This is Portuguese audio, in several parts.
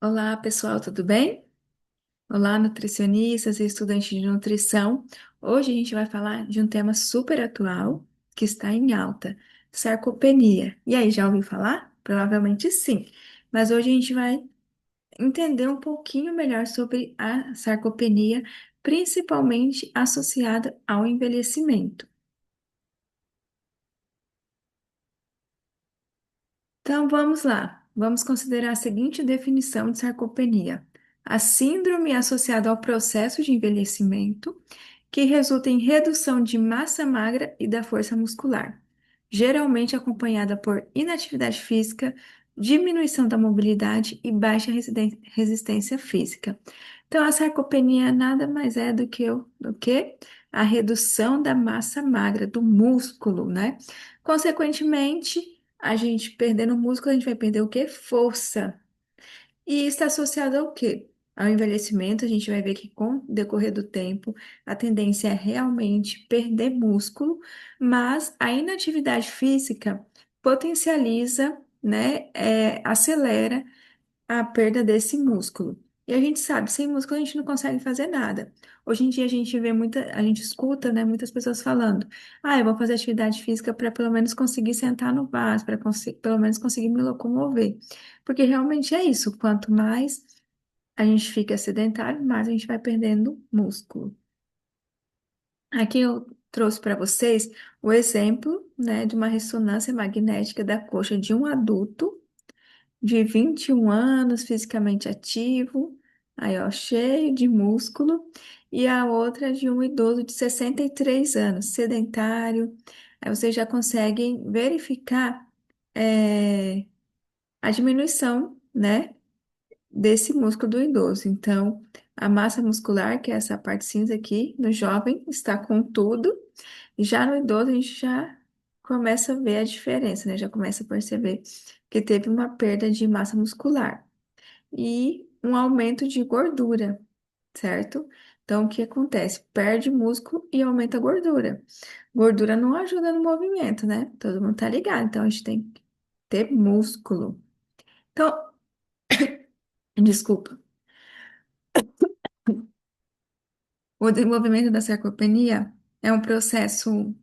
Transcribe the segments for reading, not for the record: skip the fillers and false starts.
Olá, pessoal, tudo bem? Olá, nutricionistas e estudantes de nutrição. Hoje a gente vai falar de um tema super atual que está em alta, sarcopenia. E aí, já ouviu falar? Provavelmente sim. Mas hoje a gente vai entender um pouquinho melhor sobre a sarcopenia, principalmente associada ao envelhecimento. Então vamos lá. Vamos considerar a seguinte definição de sarcopenia: a síndrome associada ao processo de envelhecimento que resulta em redução de massa magra e da força muscular, geralmente acompanhada por inatividade física, diminuição da mobilidade e baixa resistência física. Então, a sarcopenia nada mais é do que a redução da massa magra, do músculo, né? Consequentemente, a gente perdendo músculo, a gente vai perder o quê? Força. E está associado ao quê? Ao envelhecimento, a gente vai ver que com o decorrer do tempo, a tendência é realmente perder músculo, mas a inatividade física potencializa, né, acelera a perda desse músculo. E a gente sabe, sem músculo a gente não consegue fazer nada. Hoje em dia a gente vê a gente escuta, né, muitas pessoas falando: "Ah, eu vou fazer atividade física para pelo menos conseguir sentar no vaso, para pelo menos conseguir me locomover". Porque realmente é isso, quanto mais a gente fica sedentário, mais a gente vai perdendo músculo. Aqui eu trouxe para vocês o exemplo, né, de uma ressonância magnética da coxa de um adulto de 21 anos, fisicamente ativo, aí ó, cheio de músculo, e a outra de um idoso de 63 anos, sedentário. Aí vocês já conseguem verificar a diminuição, né, desse músculo do idoso. Então, a massa muscular, que é essa parte cinza aqui, no jovem, está com tudo, e já no idoso a gente já começa a ver a diferença, né? Já começa a perceber que teve uma perda de massa muscular e um aumento de gordura, certo? Então, o que acontece? Perde músculo e aumenta a gordura. Gordura não ajuda no movimento, né? Todo mundo tá ligado. Então, a gente tem que ter músculo. Então, desculpa. O desenvolvimento da sarcopenia é um processo.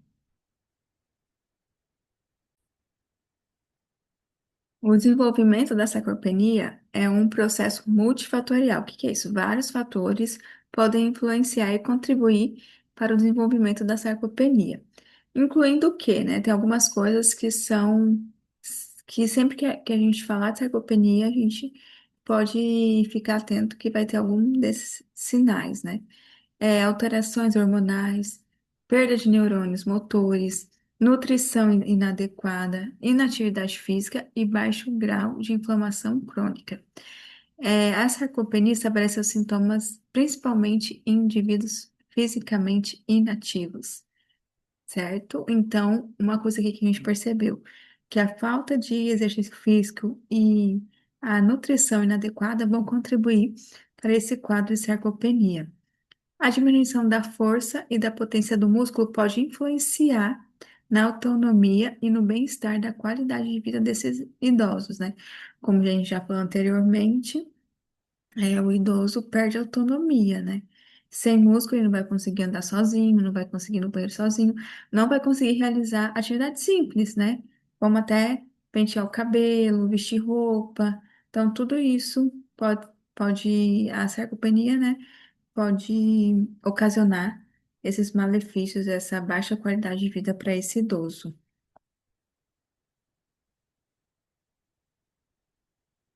O desenvolvimento da sarcopenia é um processo multifatorial. O que que é isso? Vários fatores podem influenciar e contribuir para o desenvolvimento da sarcopenia. Incluindo o quê, né? Tem algumas coisas que sempre que a gente falar de sarcopenia, a gente pode ficar atento que vai ter algum desses sinais, né? Alterações hormonais, perda de neurônios motores, nutrição inadequada, inatividade física e baixo grau de inflamação crônica. A sarcopenia estabelece os sintomas principalmente em indivíduos fisicamente inativos, certo? Então, uma coisa aqui que a gente percebeu, que a falta de exercício físico e a nutrição inadequada vão contribuir para esse quadro de sarcopenia. A diminuição da força e da potência do músculo pode influenciar na autonomia e no bem-estar da qualidade de vida desses idosos, né? Como a gente já falou anteriormente, o idoso perde autonomia, né? Sem músculo, ele não vai conseguir andar sozinho, não vai conseguir ir no banheiro sozinho, não vai conseguir realizar atividades simples, né? Como até pentear o cabelo, vestir roupa. Então, tudo isso a sarcopenia, né? Pode ocasionar esses malefícios, essa baixa qualidade de vida para esse idoso.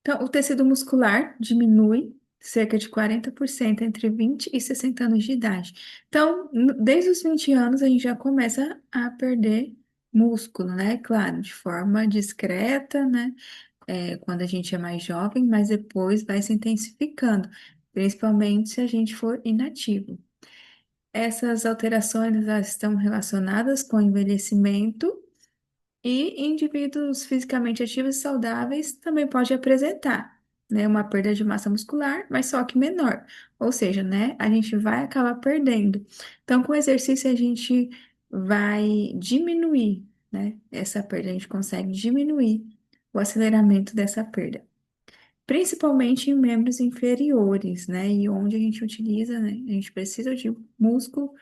Então, o tecido muscular diminui cerca de 40% entre 20 e 60 anos de idade. Então, desde os 20 anos, a gente já começa a perder músculo, né? Claro, de forma discreta, né? Quando a gente é mais jovem, mas depois vai se intensificando, principalmente se a gente for inativo. Essas alterações elas estão relacionadas com o envelhecimento e indivíduos fisicamente ativos e saudáveis também podem apresentar, né, uma perda de massa muscular, mas só que menor. Ou seja, né, a gente vai acabar perdendo. Então, com o exercício, a gente vai diminuir, né, essa perda, a gente consegue diminuir o aceleramento dessa perda. principalmente em membros inferiores, né? E onde a gente utiliza, né? A gente precisa de músculo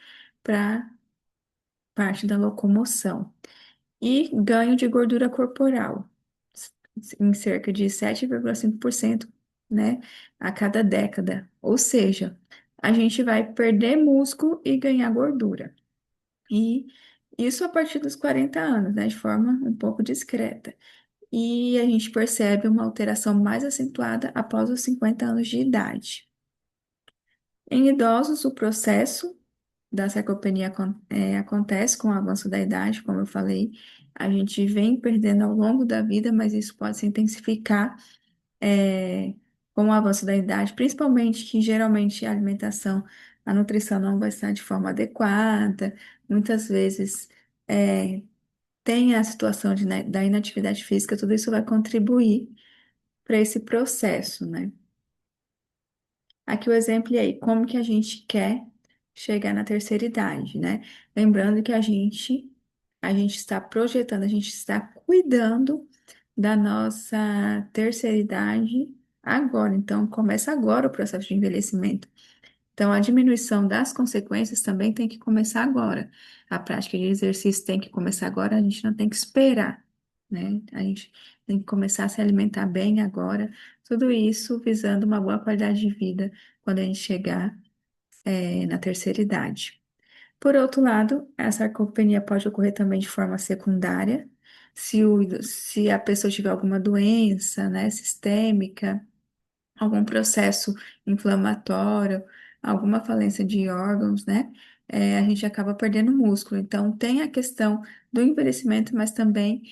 para parte da locomoção. E ganho de gordura corporal, em cerca de 7,5%, né, a cada década. Ou seja, a gente vai perder músculo e ganhar gordura. E isso a partir dos 40 anos, né, de forma um pouco discreta. E a gente percebe uma alteração mais acentuada após os 50 anos de idade. Em idosos, o processo da sarcopenia acontece com o avanço da idade, como eu falei. A gente vem perdendo ao longo da vida, mas isso pode se intensificar com o avanço da idade, principalmente que geralmente a alimentação, a nutrição não vai estar de forma adequada. Muitas vezes é, tem a situação da inatividade física, tudo isso vai contribuir para esse processo, né? Aqui o exemplo, e aí, como que a gente quer chegar na terceira idade, né? Lembrando que a gente está projetando, a gente está cuidando da nossa terceira idade agora. Então, começa agora o processo de envelhecimento. Então, a diminuição das consequências também tem que começar agora. A prática de exercício tem que começar agora, a gente não tem que esperar, né? A gente tem que começar a se alimentar bem agora. Tudo isso visando uma boa qualidade de vida quando a gente chegar, na terceira idade. Por outro lado, a sarcopenia pode ocorrer também de forma secundária, se a pessoa tiver alguma doença, né, sistêmica, algum processo inflamatório, alguma falência de órgãos, né? A gente acaba perdendo músculo. Então, tem a questão do envelhecimento, mas também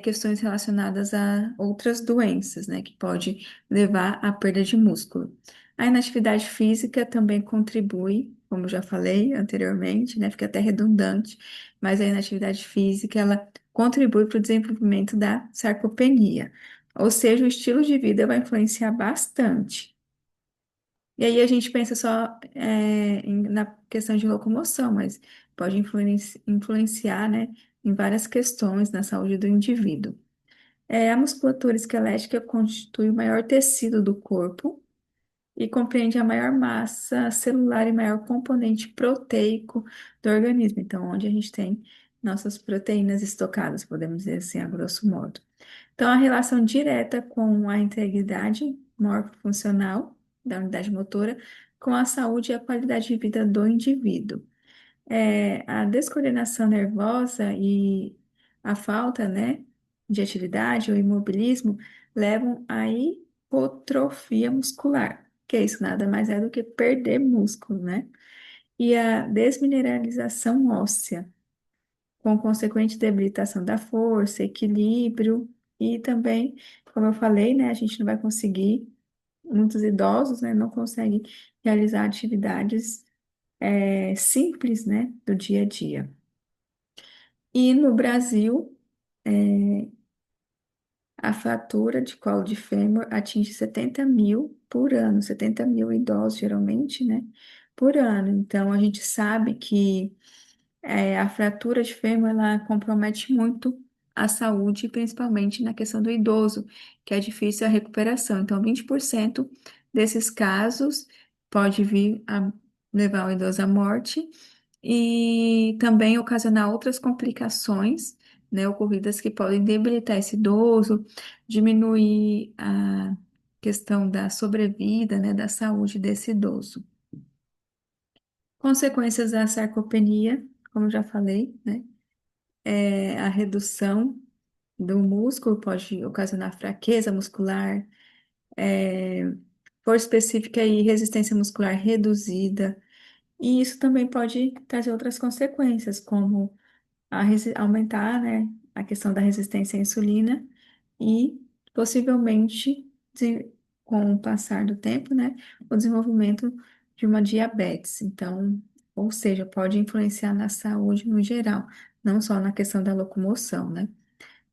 questões relacionadas a outras doenças, né? Que pode levar à perda de músculo. A inatividade física também contribui, como eu já falei anteriormente, né? Fica até redundante, mas a inatividade física, ela contribui para o desenvolvimento da sarcopenia. Ou seja, o estilo de vida vai influenciar bastante. E aí a gente pensa só na questão de locomoção, mas pode influenciar, né, em várias questões na saúde do indivíduo. A musculatura esquelética constitui o maior tecido do corpo e compreende a maior massa celular e maior componente proteico do organismo. Então, onde a gente tem nossas proteínas estocadas, podemos dizer assim, a grosso modo. Então, a relação direta com a integridade morfofuncional da unidade motora, com a saúde e a qualidade de vida do indivíduo. A descoordenação nervosa e a falta, né, de atividade ou imobilismo levam à hipotrofia muscular, que é isso nada mais é do que perder músculo, né? E a desmineralização óssea com consequente debilitação da força, equilíbrio e também, como eu falei, né, a gente não vai conseguir, muitos idosos, né, não conseguem realizar atividades simples, né, do dia a dia. E no Brasil, a fratura de colo de fêmur atinge 70 mil por ano, 70 mil idosos, geralmente, né, por ano. Então, a gente sabe que a fratura de fêmur, ela compromete muito a saúde, principalmente na questão do idoso, que é difícil a recuperação. Então, 20% desses casos pode vir a levar o idoso à morte e também ocasionar outras complicações, né, ocorridas que podem debilitar esse idoso, diminuir a questão da sobrevida, né, da saúde desse idoso. Consequências da sarcopenia, como já falei, né? A redução do músculo pode ocasionar fraqueza muscular, força específica e resistência muscular reduzida. E isso também pode trazer outras consequências, como aumentar, né, a questão da resistência à insulina e possivelmente, com o passar do tempo, né, o desenvolvimento de uma diabetes. Então, ou seja, pode influenciar na saúde no geral, não só na questão da locomoção, né?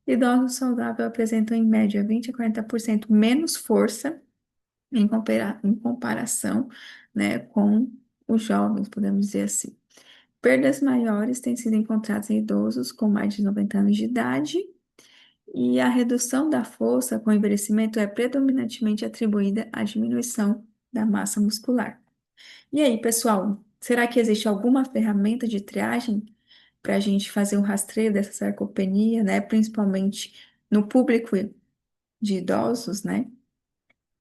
Idosos saudáveis apresentam em média 20 a 40% menos força em comparação, né, com os jovens, podemos dizer assim. Perdas maiores têm sido encontradas em idosos com mais de 90 anos de idade E a redução da força com o envelhecimento é predominantemente atribuída à diminuição da massa muscular. E aí, pessoal, será que existe alguma ferramenta de triagem para a gente fazer um rastreio dessa sarcopenia, né? Principalmente no público de idosos, né?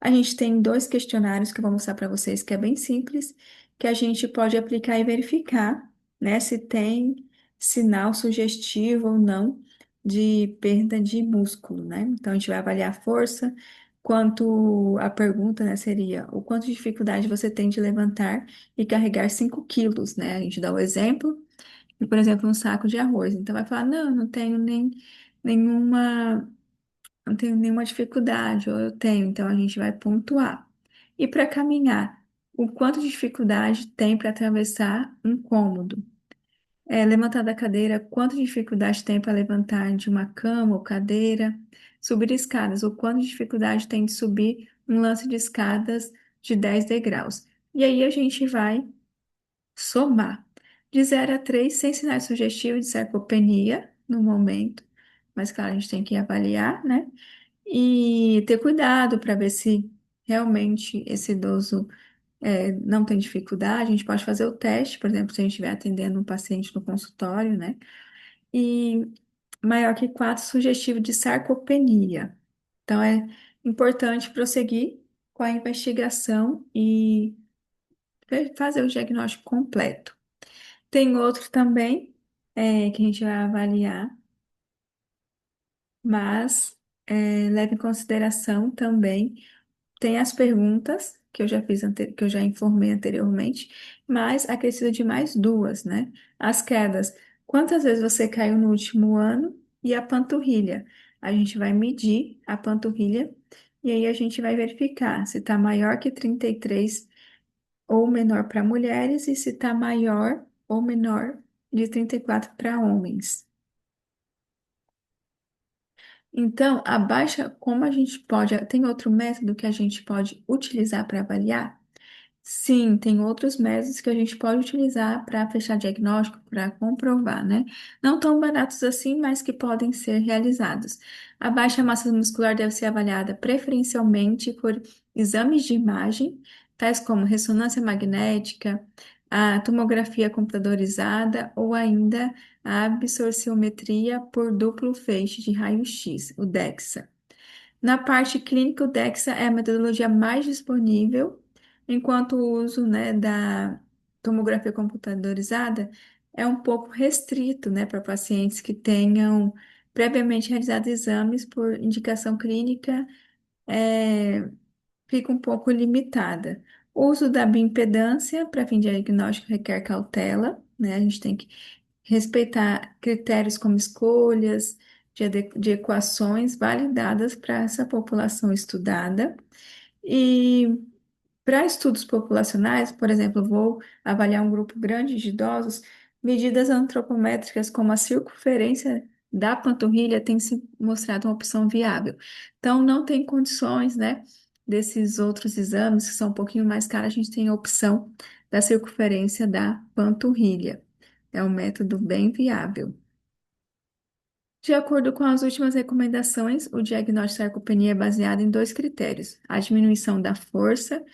A gente tem dois questionários que eu vou mostrar para vocês, que é bem simples, que a gente pode aplicar e verificar, né, se tem sinal sugestivo ou não de perda de músculo, né? Então, a gente vai avaliar a força, quanto a pergunta, né, seria o quanto de dificuldade você tem de levantar e carregar 5 quilos, né? A gente dá o exemplo, e, por exemplo, um saco de arroz. Então, vai falar, não, não tenho nenhuma não tenho nenhuma dificuldade, ou eu tenho, então a gente vai pontuar. E para caminhar, o quanto de dificuldade tem para atravessar um cômodo? Levantar da cadeira, quanto de dificuldade tem para levantar de uma cama ou cadeira? Subir escadas, o quanto de dificuldade tem de subir um lance de escadas de 10 degraus? E aí a gente vai somar. De 0 a 3 sem sinais sugestivos de sarcopenia no momento, mas claro, a gente tem que avaliar, né? E ter cuidado para ver se realmente esse idoso não tem dificuldade. A gente pode fazer o teste, por exemplo, se a gente estiver atendendo um paciente no consultório, né? E maior que 4 sugestivo de sarcopenia. Então, é importante prosseguir com a investigação e fazer o diagnóstico completo. Tem outro também que a gente vai avaliar, mas leve em consideração também. Tem as perguntas que eu já fiz, que eu já informei anteriormente, mas acrescido de mais duas, né? As quedas. Quantas vezes você caiu no último ano? E a panturrilha. A gente vai medir a panturrilha e aí a gente vai verificar se está maior que 33 ou menor para mulheres e se está maior ou menor de 34 para homens. Então, a baixa, como a gente pode, tem outro método que a gente pode utilizar para avaliar? Sim, tem outros métodos que a gente pode utilizar para fechar diagnóstico, para comprovar, né? Não tão baratos assim, mas que podem ser realizados. A baixa massa muscular deve ser avaliada preferencialmente por exames de imagem, tais como ressonância magnética, a tomografia computadorizada ou ainda a absorciometria por duplo feixe de raio-x, o DEXA. Na parte clínica, o DEXA é a metodologia mais disponível, enquanto o uso, né, da tomografia computadorizada é um pouco restrito, né, para pacientes que tenham previamente realizado exames por indicação clínica, é, fica um pouco limitada. O uso da bioimpedância para fim diagnóstico requer cautela, né? A gente tem que respeitar critérios como escolhas de equações validadas para essa população estudada. E para estudos populacionais, por exemplo, eu vou avaliar um grupo grande de idosos, medidas antropométricas como a circunferência da panturrilha tem se mostrado uma opção viável. Então, não tem condições, né, desses outros exames que são um pouquinho mais caros, a gente tem a opção da circunferência da panturrilha. É um método bem viável. De acordo com as últimas recomendações, o diagnóstico de sarcopenia é baseado em dois critérios: a diminuição da força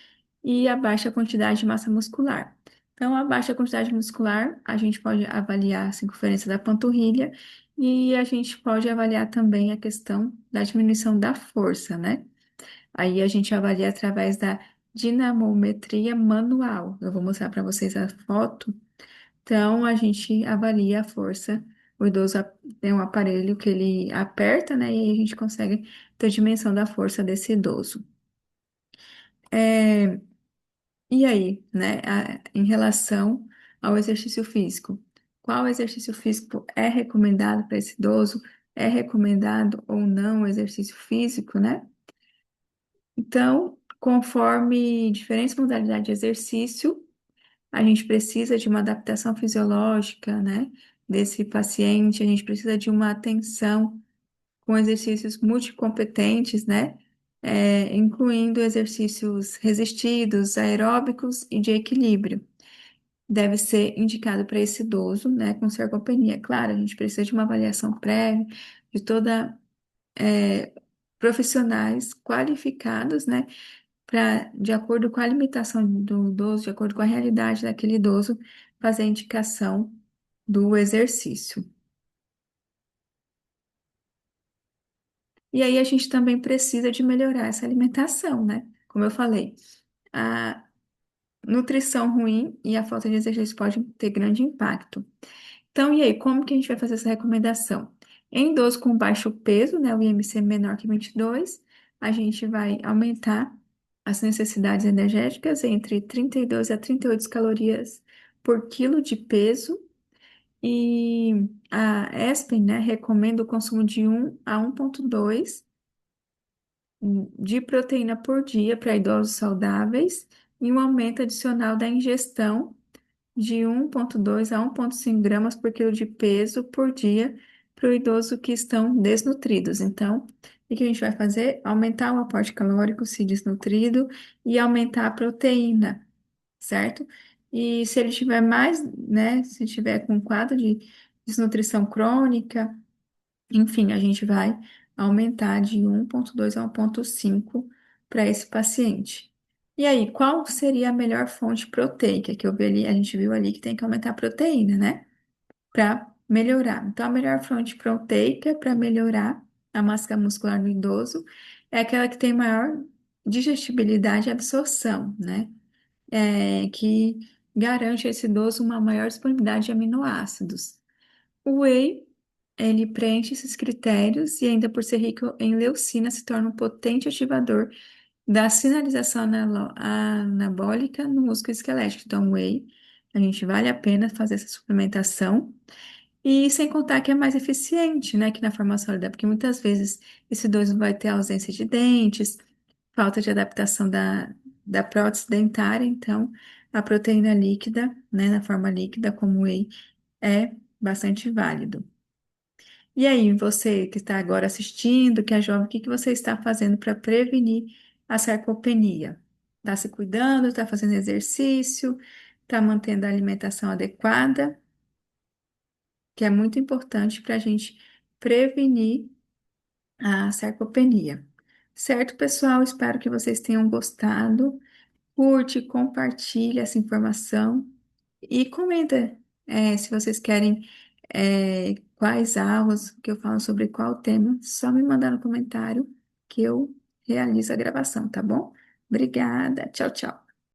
e a baixa quantidade de massa muscular. Então, a baixa quantidade muscular, a gente pode avaliar a circunferência da panturrilha e a gente pode avaliar também a questão da diminuição da força, né? Aí a gente avalia através da dinamometria manual. Eu vou mostrar para vocês a foto. Então, a gente avalia a força. O idoso tem um aparelho que ele aperta, né? E aí a gente consegue ter a dimensão da força desse idoso. É, e aí, né, em relação ao exercício físico, qual exercício físico é recomendado para esse idoso? É recomendado ou não o exercício físico, né? Então, conforme diferentes modalidades de exercício, a gente precisa de uma adaptação fisiológica, né, desse paciente, a gente precisa de uma atenção com exercícios multicompetentes, né, incluindo exercícios resistidos, aeróbicos e de equilíbrio. Deve ser indicado para esse idoso, né, com sarcopenia. Claro, a gente precisa de uma avaliação prévia de toda é, profissionais qualificados, né, para, de acordo com a limitação do idoso, de acordo com a realidade daquele idoso, fazer a indicação do exercício. E aí a gente também precisa de melhorar essa alimentação, né? Como eu falei, a nutrição ruim e a falta de exercício podem ter grande impacto. Então, e aí, como que a gente vai fazer essa recomendação? Em idoso com baixo peso, né, o IMC menor que 22, a gente vai aumentar as necessidades energéticas entre 32 a 38 calorias por quilo de peso. E a ESPEN, né, recomenda o consumo de 1 a 1,2 de proteína por dia para idosos saudáveis e um aumento adicional da ingestão de 1,2 a 1,5 gramas por quilo de peso por dia para o idoso que estão desnutridos. Então, o que a gente vai fazer? Aumentar o aporte calórico se desnutrido e aumentar a proteína, certo? E se ele tiver mais, né, se tiver com quadro de desnutrição crônica, enfim, a gente vai aumentar de 1,2 a 1,5 para esse paciente. E aí, qual seria a melhor fonte proteica? Que eu vi ali, a gente viu ali que tem que aumentar a proteína, né? Para melhorar. Então, a melhor fonte proteica para melhorar a massa muscular no idoso é aquela que tem maior digestibilidade e absorção, né? Que garante a esse idoso uma maior disponibilidade de aminoácidos. O whey, ele preenche esses critérios e ainda por ser rico em leucina, se torna um potente ativador da sinalização anabólica no músculo esquelético. Então, whey, a gente vale a pena fazer essa suplementação. E sem contar que é mais eficiente, né, que na formação sólida, porque muitas vezes esse idoso vai ter ausência de dentes, falta de adaptação da prótese dentária, então a proteína líquida, né, na forma líquida, como whey, é bastante válido. E aí, você que está agora assistindo, que é jovem, o que que você está fazendo para prevenir a sarcopenia? Está se cuidando, está fazendo exercício, está mantendo a alimentação adequada, que é muito importante para a gente prevenir a sarcopenia. Certo, pessoal? Espero que vocês tenham gostado. Curte, compartilhe essa informação. E comenta, se vocês querem, quais aulas que eu falo sobre qual tema, só me mandar no comentário que eu realizo a gravação, tá bom? Obrigada, tchau, tchau.